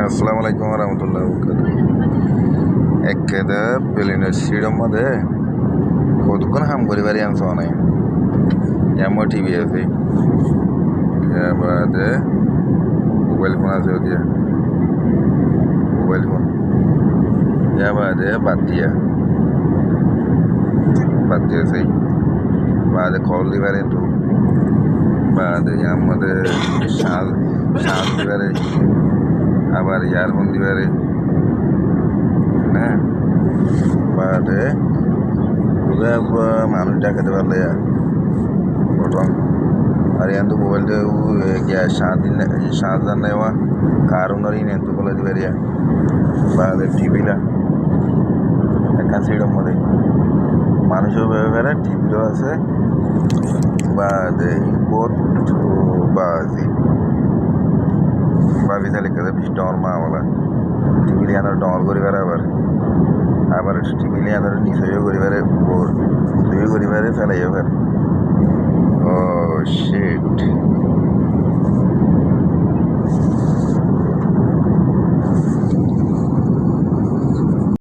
আসসালামু আলাইকুম রহমতুল্লাহ একেদে প্লেনের সিটের মধ্যে কতক্ষণ হাম করি বাড়ি আনছো নাই এমন টিভি আছে বাদে মোবাইল ফোন আছে ওদিকে মোবাইল ফোন বাদে বাদ দিয়েছে বাদে কল দিবারে তো বাদে আমাদের শাল দিবারে আবার ইয়ারফোন দিবারে হ্যাঁ বাদে মানুষ দেখাতে পারলে প্রথম আর এত মোবাইলটা গিয়া 7 দিন নেওয়া কারণের এত বলে দিবারিয়া বাদে টিভিলা একটা সিটের মধ্যে মানুষও ব্যাপারে টিভিও আছে বাদে ইম্পোর্ট বাজি ভাবি তাহলে কেটে বেশি ডর মা বলা টিভি আনার ডর করিবার আবার টিভি আনার নিচেও করিবারে বোর দুই করিবারে ফেলাই এবার ও